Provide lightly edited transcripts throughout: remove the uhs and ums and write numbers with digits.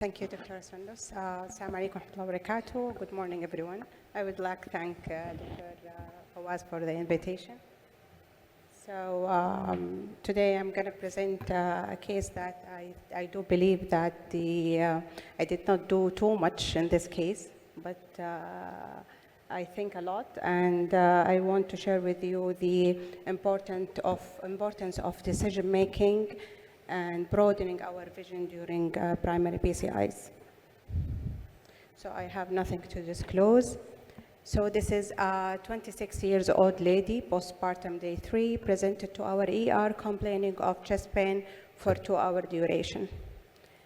Thank you, Dr. Sandos. Assalamu alaikum wa rahmatullahi wa barakatuh. Good morning, everyone. I would like to thank Dr. Fawaz for the invitation. So today I'm going to present a case that I do believe that I did not do too much in this case, but I think a lot, and I want to share with you the importance of decision making and broadening our vision during primary PCIs. So I have nothing to disclose. So this is a 26 years old lady, postpartum day 3, presented to our ER complaining of chest pain for 2-hour duration.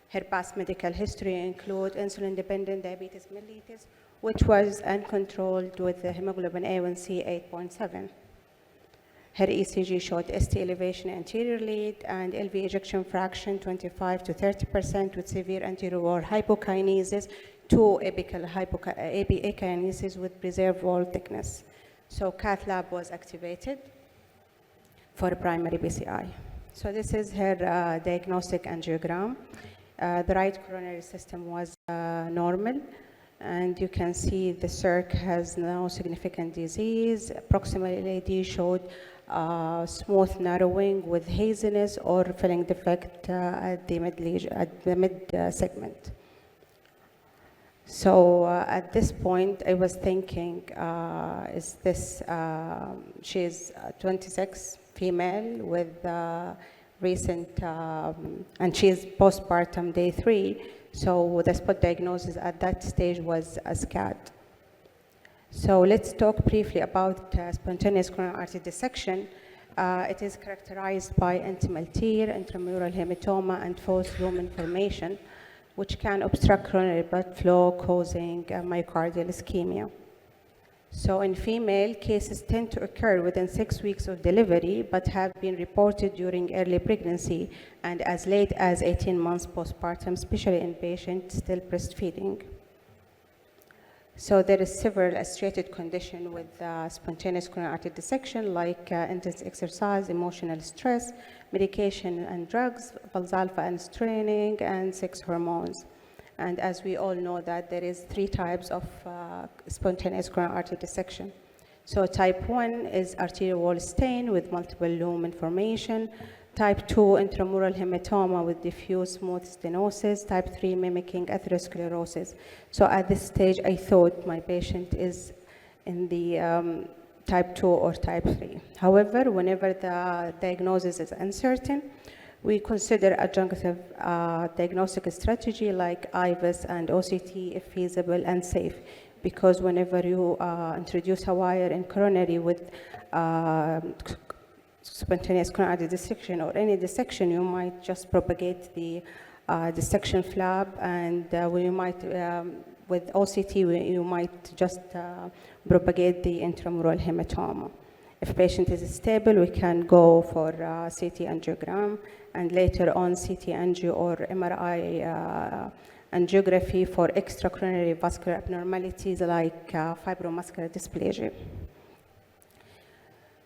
Her past medical history include insulin-dependent diabetes mellitus, which was uncontrolled with the hemoglobin A1C 8.7. Her ECG showed ST elevation anterior lead and LV ejection fraction 25 to 30% with severe anterior wall hypokinesis to apical akinesis with preserved wall thickness. So cath lab was activated for primary PCI. So this is her diagnostic angiogram. The right coronary system was normal, and you can see the circ has no significant disease. Proximal LAD showed smooth narrowing with haziness or filling defect at the mid segment. So at this point, I was thinking, is this, she's 26, female with recent, and she's postpartum day 3, so the spot diagnosis at that stage was a SCAD. So let's talk briefly about spontaneous coronary artery dissection. It is characterized by intimal tear, intramural hematoma, and false lumen formation, which can obstruct coronary blood flow, causing myocardial ischemia. So in female, cases tend to occur within 6 weeks of delivery, but have been reported during early pregnancy and as late as 18 months postpartum, especially in patients still breastfeeding. So there is several associated conditions with spontaneous coronary artery dissection, like intense exercise, emotional stress, medication and drugs, Valsalva and straining, and sex hormones. And as we all know that there is 3 types of spontaneous coronary artery dissection. So type 1 is arterial wall stain with multiple lumen formation. Type 2, intramural hematoma with diffuse smooth stenosis. Type 3, mimicking atherosclerosis. So at this stage, I thought my patient is in the type 2 or type 3. However, whenever the diagnosis is uncertain, we consider adjunctive diagnostic strategy like IVUS and OCT if feasible and safe, because whenever you introduce a wire in coronary with spontaneous coronary artery dissection or any dissection, you might just propagate the dissection flap, and we might, with OCT, you might just propagate the intramural hematoma. If patient is stable, we can go for CT angiogram, and later on CT angio or MRI angiography for extracoronary vascular abnormalities like fibromuscular dysplasia.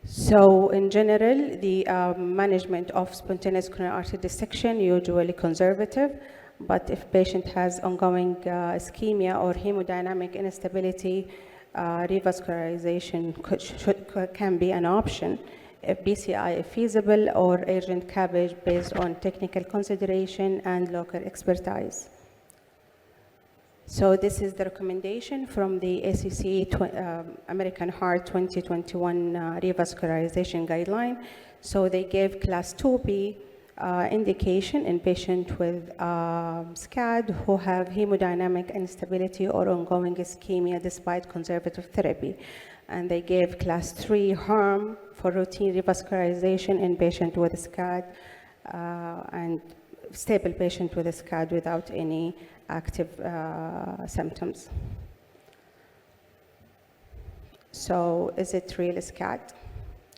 So in general, the management of spontaneous coronary artery dissection usually conservative, but if patient has ongoing ischemia or hemodynamic instability, revascularization can be an option if PCI is feasible, or urgent CABG based on technical consideration and local expertise. So this is the recommendation from the ACC American Heart 2021 revascularization guideline. So they gave class 2B indication in patients with SCAD who have hemodynamic instability or ongoing ischemia despite conservative therapy. And they gave class 3 harm for routine revascularization in patient with SCAD and stable patient with SCAD without any active symptoms. So is it real SCAD?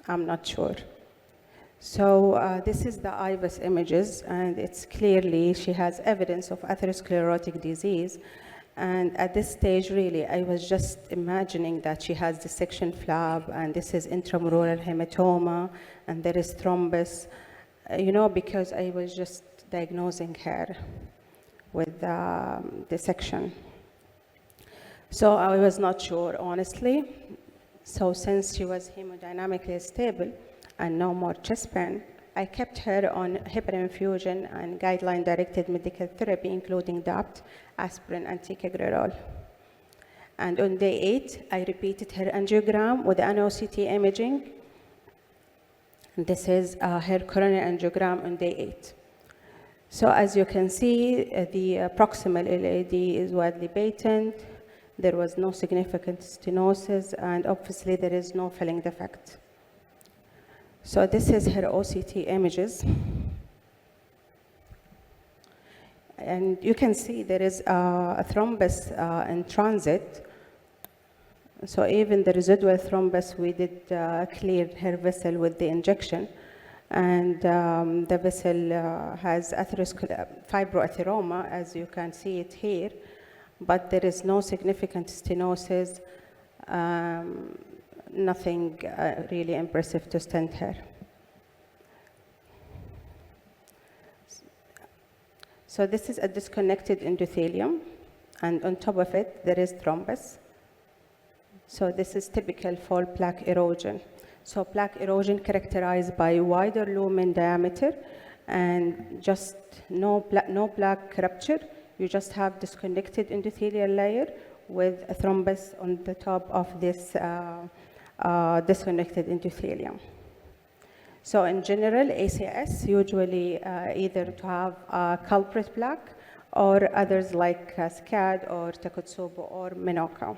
I'm not sure. So this is the IVUS images, and it's clearly she has evidence of atherosclerotic disease. And at this stage, really, I was just imagining that she has dissection flap, and this is intramural hematoma, and there is thrombus, because I was just diagnosing her. with dissection. So I was not sure, honestly. So since she was hemodynamically stable and no more chest pain, I kept her on heparin infusion and guideline-directed medical therapy, including DAPT, aspirin, and ticagrelor. And on day 8, I repeated her angiogram with NOCT imaging. And this is her coronary angiogram on day 8. So as you can see, the proximal LAD is widely patent. There was no significant stenosis, and obviously there is no filling defect. So this is her OCT images. And you can see there is a thrombus in transit. So even the residual thrombus, we did clear her vessel with the injection. And the vessel has fibroatheroma, as you can see it here, but there is no significant stenosis, nothing really impressive to stent her. So this is a disconnected endothelium, and on top of it, there is thrombus. So this is typical for plaque erosion. So plaque erosion characterized by wider lumen diameter and just no plaque rupture. You just have disconnected endothelial layer with a thrombus on the top of this disconnected endothelium. So in general, ACS usually either to have a culprit plaque or others like SCAD or Takotsubo or Minoka.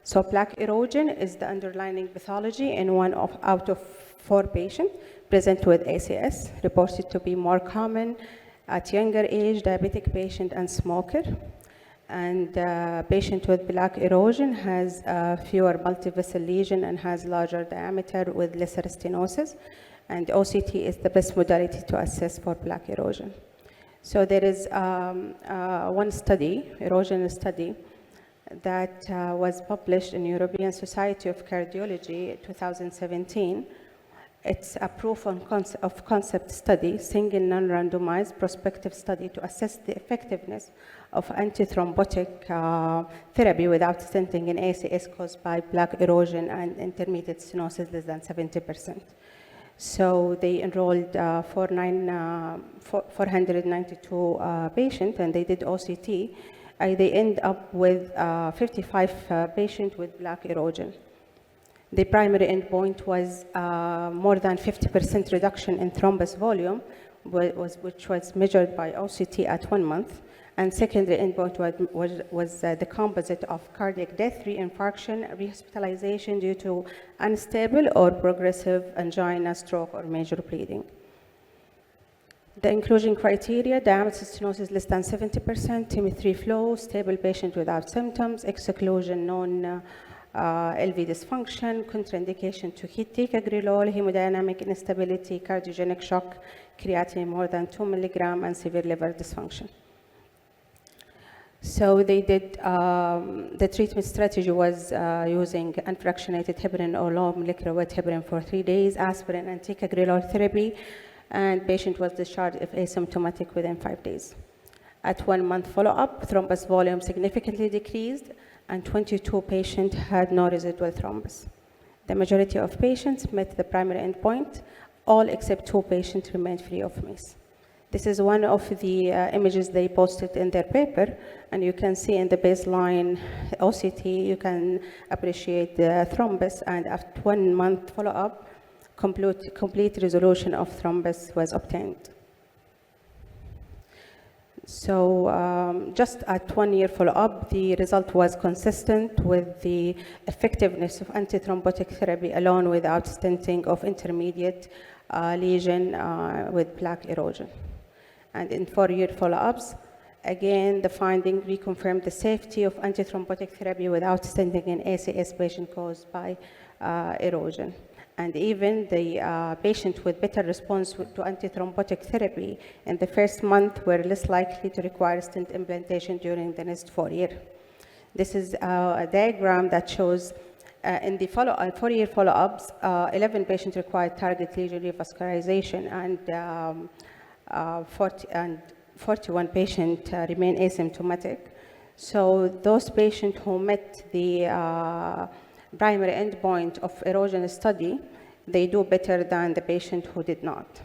So plaque erosion is the underlying pathology in out of 4 patients present with ACS, reported to be more common at younger age, diabetic patient and smoker. And patient with plaque erosion has fewer multivessel lesion and has larger diameter with lesser stenosis. And OCT is the best modality to assess for plaque erosion. So there is one study, erosion study, that was published in European Society of Cardiology 2017. It's a proof of concept study, single non-randomized prospective study to assess the effectiveness of antithrombotic therapy without stenting in ACS caused by plaque erosion and intermediate stenosis less than 70%. So they enrolled 492 patients, and they did OCT. They end up with 55 patients with plaque erosion. The primary endpoint was more than 50% reduction in thrombus volume, which was measured by OCT at 1 month. And secondary endpoint was the composite of cardiac death, reinfarction, rehospitalization due to unstable or progressive angina, stroke, or major bleeding. The inclusion criteria: diameter stenosis less than 70%, TIMI-3 flow, stable patient without symptoms, exclusion non LV dysfunction, contraindication to ticagrelor, hemodynamic instability, cardiogenic shock, creatinine more than 2 milligram, and severe liver dysfunction. So they did, the treatment strategy was using unfractionated heparin or low molecular weight heparin for 3 days, aspirin and ticagrelor therapy, and patient was discharged if asymptomatic within 5 days. At 1 month follow-up, thrombus volume significantly decreased, and 22 patients had no residual thrombus. The majority of patients met the primary endpoint. All except 2 patients remained free of MACE. This is one of the images they posted in their paper, and you can see in the baseline OCT, you can appreciate the thrombus, and after 1 month follow-up, complete resolution of thrombus was obtained. So just at 1 year follow-up, the result was consistent with the effectiveness of antithrombotic therapy alone without stenting of intermediate lesion with plaque erosion. And in 4-year follow-ups, again, the finding reconfirmed the safety of antithrombotic therapy without stenting in ACS patient caused by erosion. And even the patient with better response to antithrombotic therapy in the first month were less likely to require stent implantation during the next 4 years. This is a diagram that shows in the 4-year follow-ups, 11 patients required target lesion revascularization, and 41 patients remain asymptomatic. So those patients who met the primary endpoint of erosion study, they do better than the patient who did not.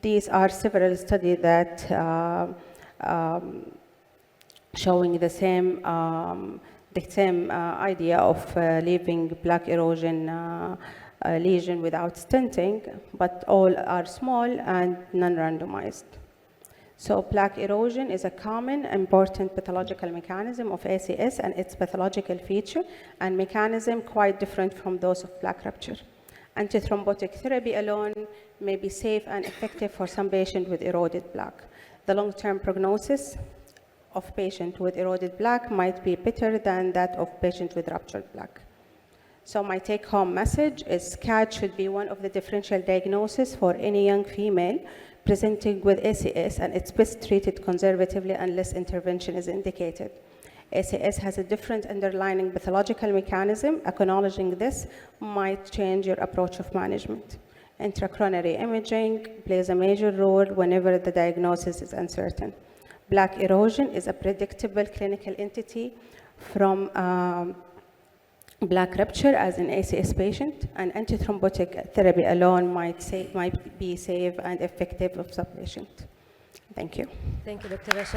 These are several studies that showing the same idea of leaving plaque erosion lesion without stenting, but all are small and non-randomized. So plaque erosion is a common, important pathological mechanism of ACS, and its pathological feature and mechanism quite different from those of plaque rupture. Antithrombotic therapy alone may be safe and effective for some patients with eroded plaque. The long-term prognosis of patients with eroded plaque might be better than that of patients with ruptured plaque. So my take-home message is SCAD should be one of the differential diagnoses for any young female presenting with ACS, and it's best treated conservatively unless intervention is indicated. ACS has a different underlying pathological mechanism. Acknowledging this might change your approach of management. Intracoronary imaging plays a major role whenever the diagnosis is uncertain. Plaque erosion is a predictable clinical entity from plaque rupture as an ACS patient, and antithrombotic therapy alone might be safe and effective of some patient. Thank you. Thank you, Dr. Rashad.